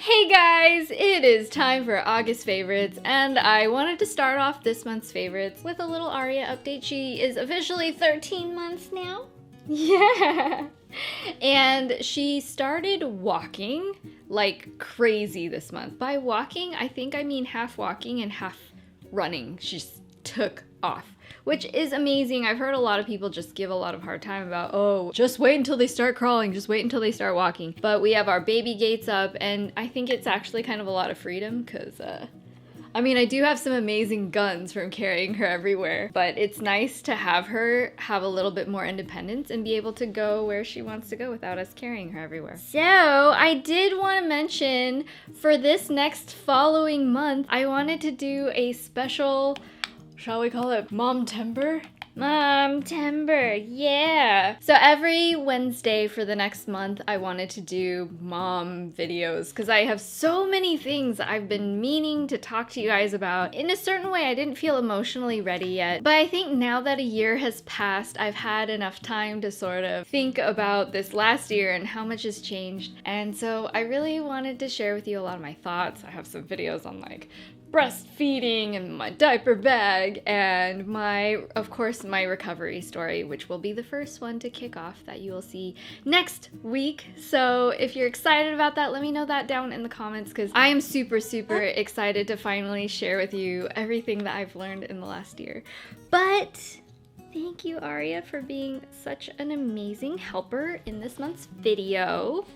Hey guys, it is time for August favorites, and I wanted to start off this month's favorites with a little Aria update. She is officially 13 months now. Yeah! And she started walking like crazy this month. By walking, I think I mean half walking and half running. She just took off, which is amazing. I've heard a lot of people just give a lot of hard time about, oh, just wait until they start crawling, just wait until they start walking. But we have our baby gates up, and I think it's actually kind of a lot of freedom because, I mean, I do have some amazing guns from carrying her everywhere, but it's nice to have her have a little bit more independence and be able to go where she wants to go without us carrying her everywhere. So I did want to mention for this next following month, I wanted to do a special, shall we call it Mom-tember? Mom-tember, yeah! So every Wednesday for the next month, I wanted to do mom videos because I have so many things I've been meaning to talk to you guys about. In a certain way, I didn't feel emotionally ready yet, but I think now that a year has passed, I've had enough time to sort of think about this last year and how much has changed. And so I really wanted to share with you a lot of my thoughts. I have some videos on like breastfeeding and my diaper bag and of course, my recovery story, which will be the first one to kick off that you will see next week. So if you're excited about that, let me know that down in the comments because I am super excited to finally share with you everything that I've learned in the last year. But thank you, Aria, for being such an amazing helper in this month's video.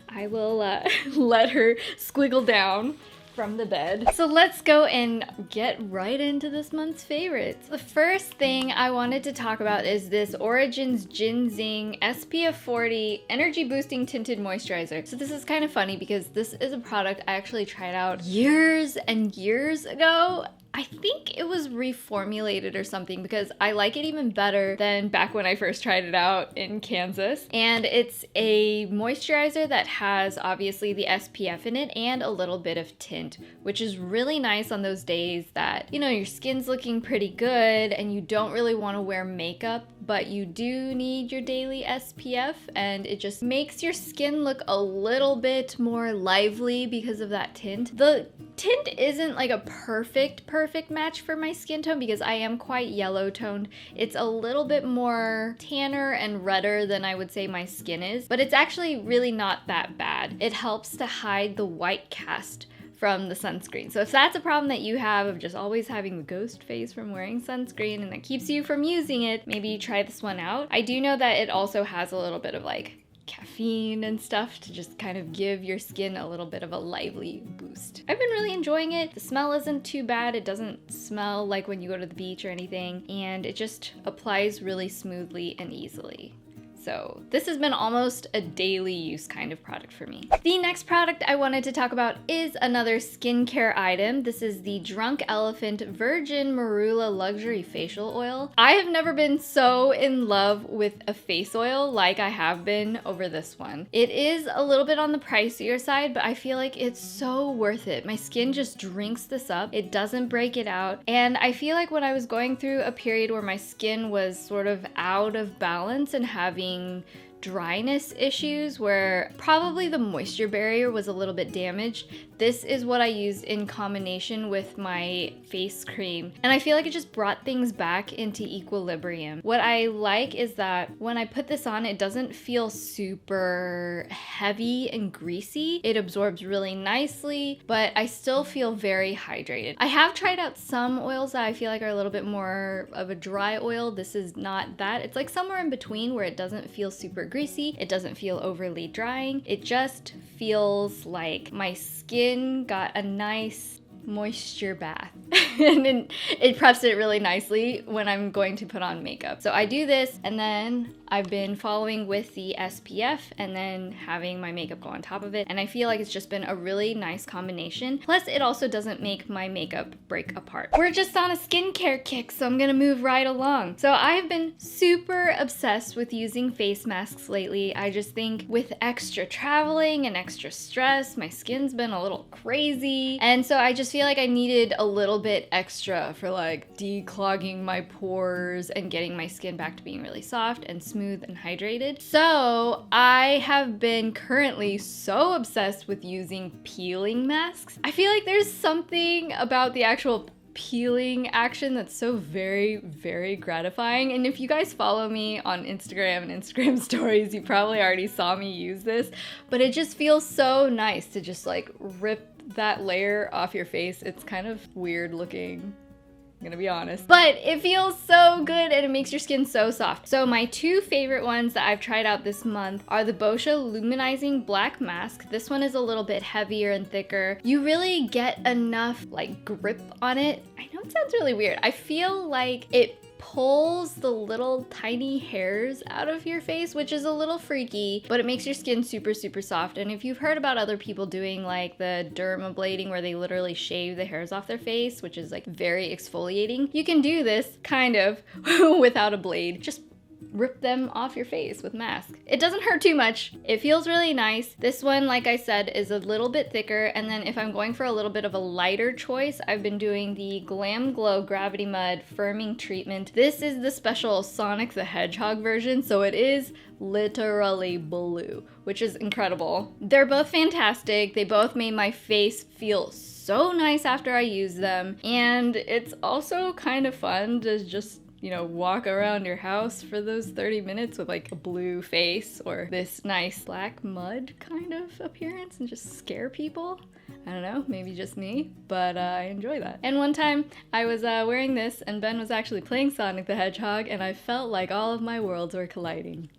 I will let her squiggle down from the bed. So let's go and get right into this month's favorites. The first thing I wanted to talk about is this Origins Ginzing SPF 40 Energy Boosting Tinted Moisturizer. So this is kind of funny because this is a product I actually tried out years and years ago. I think it was reformulated or something because I like it even better than back when I first tried it out in Kansas. And it's a moisturizer that has obviously the SPF in it and a little bit of tint, which is really nice on those days that, you know, your skin's looking pretty good and you don't really want to wear makeup, but you do need your daily SPF, and it just makes your skin look a little bit more lively because of that tint. The tint isn't like a perfect match for my skin tone because I am quite yellow toned. It's a little bit more tanner and redder than I would say my skin is, but it's actually really not that bad. It helps to hide the white cast from the sunscreen. So if that's a problem that you have of just always having the ghost face from wearing sunscreen and that keeps you from using it, maybe try this one out. I do know that it also has a little bit of like caffeine and stuff to just kind of give your skin a little bit of a lively boost. I've been really enjoying it. The smell isn't too bad. It doesn't smell like when you go to the beach or anything, and it just applies really smoothly and easily. So this has been almost a daily use kind of product for me. The next product I wanted to talk about is another skincare item. This is the Drunk Elephant Virgin Marula Luxury Facial Oil. I have never been so in love with a face oil like I have been over this one. It is a little bit on the pricier side, but I feel like it's so worth it. My skin just drinks this up. It doesn't break it out. And I feel like when I was going through a period where my skin was sort of out of balance and having dryness issues where probably the moisture barrier was a little bit damaged, this is what I used in combination with my face cream, and I feel like it just brought things back into equilibrium. What I like is that when I put this on, it doesn't feel super heavy and greasy. It absorbs really nicely, but I still feel very hydrated. I have tried out some oils that I feel like are a little bit more of a dry oil. This is not that. It's like somewhere in between where it doesn't feel super greasy, it doesn't feel overly drying. It just feels like my skin got a nice moisture bath and it preps it really nicely when I'm going to put on makeup. So I do this, and then I've been following with the SPF and then having my makeup go on top of it, and I feel like it's just been a really nice combination. Plus it also doesn't make my makeup break apart. We're just on a skincare kick, so I'm gonna move right along. So I've been super obsessed with using face masks lately. I just think with extra traveling and extra stress, my skin's been a little crazy, and so I just feel like I needed a little bit bit extra for like declogging my pores and getting my skin back to being really soft and smooth and hydrated. So I have been currently so obsessed with using peeling masks. I feel like there's something about the actual peeling action that's so very, very gratifying. And if you guys follow me on Instagram and Instagram stories, you probably already saw me use this, but it just feels so nice to just like rip that layer off your face. It's kind of weird looking, I'm gonna be honest, but it feels so good and it makes your skin so soft. So my two favorite ones that I've tried out this month are the Boscia Luminizing Black Mask. This one is a little bit heavier and thicker. You really get enough like grip on it. I know it sounds really weird. I feel like it pulls the little tiny hairs out of your face, which is a little freaky, but it makes your skin super, super soft. And if you've heard about other people doing like the dermablading where they literally shave the hairs off their face, which is like very exfoliating, you can do this kind of without a blade. Just rip them off your face with mask. It doesn't hurt too much. It feels really nice. This one, like I said, is a little bit thicker. And then if I'm going for a little bit of a lighter choice, I've been doing the Glamglow Gravity Mud Firming Treatment. This is the special Sonic the Hedgehog version, so it is literally blue, which is incredible. They're both fantastic. They both made my face feel so nice after I used them. And it's also kind of fun to just, you know, walk around your house for those 30 minutes with like a blue face or this nice black mud kind of appearance and just scare people. I don't know, maybe just me, but I enjoy that. And one time I was wearing this and Ben was actually playing Sonic the Hedgehog and I felt like all of my worlds were colliding.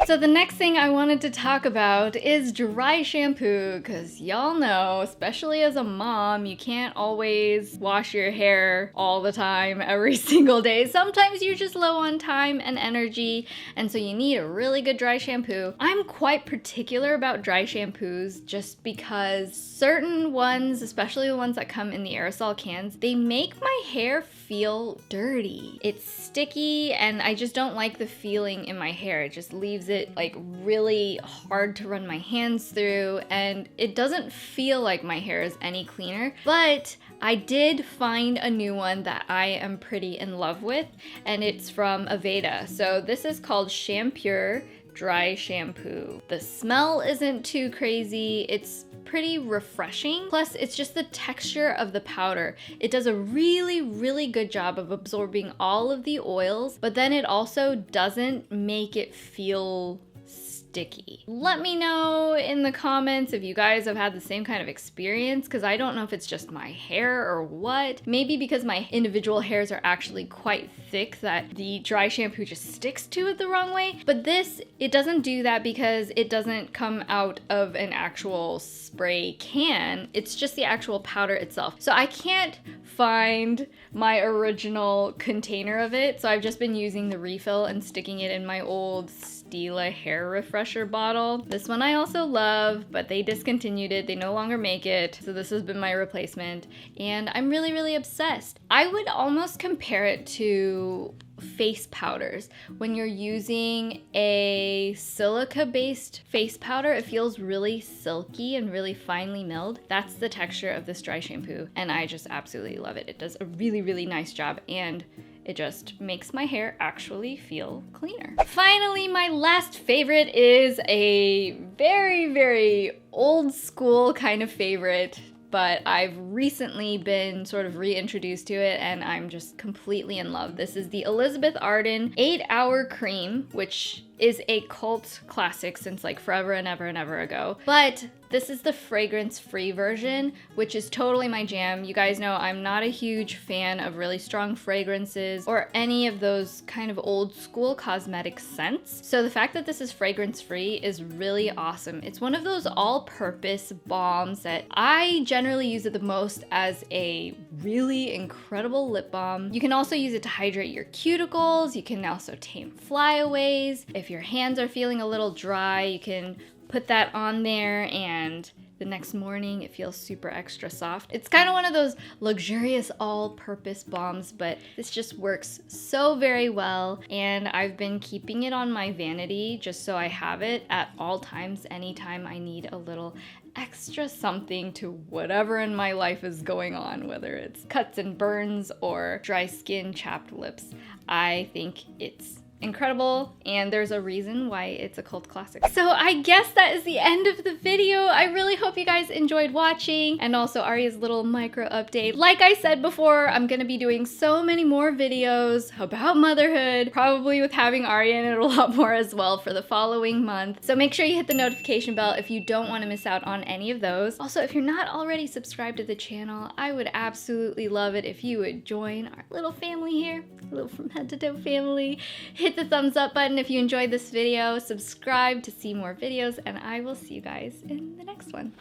So the next thing I wanted to talk about is dry shampoo, because y'all know, especially as a mom, you can't always wash your hair all the time, every single day. Sometimes you're just low on time and energy, and so you need a really good dry shampoo. I'm quite particular about dry shampoos just because certain ones, especially the ones that come in the aerosol cans, they make my hair feel dirty. It's sticky and I just don't like the feeling in my hair. It just leaves it like really hard to run my hands through and it doesn't feel like my hair is any cleaner. But I did find a new one that I am pretty in love with and it's from Aveda. So this is called Shampure Dry Shampoo. The smell isn't too crazy. It's pretty refreshing. Plus, it's just the texture of the powder. It does a really, really good job of absorbing all of the oils, but then it also doesn't make it feel sticky. Let me know in the comments if you guys have had the same kind of experience, because I don't know if it's just my hair or what. Maybe because my individual hairs are actually quite thick that the dry shampoo just sticks to it the wrong way. But this, it doesn't do that because it doesn't come out of an actual spray can. It's just the actual powder itself. So I can't find my original container of it, so I've just been using the refill and sticking it in my old Stila hair refresher bottle. This one I also love, but they discontinued it. They no longer make it. So this has been my replacement and I'm really, really obsessed. I would almost compare it to face powders. When you're using a silica-based face powder, it feels really silky and really finely milled. That's the texture of this dry shampoo and I just absolutely love it. It does a really, really nice job and it just makes my hair actually feel cleaner. Finally, my last favorite is a very, very old school kind of favorite, but I've recently been sort of reintroduced to it and I'm just completely in love. This is the Elizabeth Arden 8-Hour Cream, which is a cult classic since like forever and ever ago. But this is the fragrance-free version, which is totally my jam. You guys know I'm not a huge fan of really strong fragrances or any of those kind of old school cosmetic scents. So the fact that this is fragrance-free is really awesome. It's one of those all-purpose balms that I generally use it the most as a really incredible lip balm. You can also use it to hydrate your cuticles. You can also tame flyaways. If your hands are feeling a little dry, you can put that on there and the next morning it feels super extra soft. It's kind of one of those luxurious all-purpose balms, but this just works so very well and I've been keeping it on my vanity just so I have it at all times anytime I need a little extra something to whatever in my life is going on, whether it's cuts and burns or dry skin, chapped lips. I think it's incredible, and there's a reason why it's a cult classic. So I guess that is the end of the video. I really hope you guys enjoyed watching, and also Arya's little micro update. Like I said before, I'm gonna be doing so many more videos about motherhood, probably with having Arya in it a lot more as well for the following month. So make sure you hit the notification bell if you don't want to miss out on any of those. Also, if you're not already subscribed to the channel, I would absolutely love it if you would join our little family here, a little From Head to Toe family. Hit the thumbs up button if you enjoyed this video, subscribe to see more videos, and I will see you guys in the next one.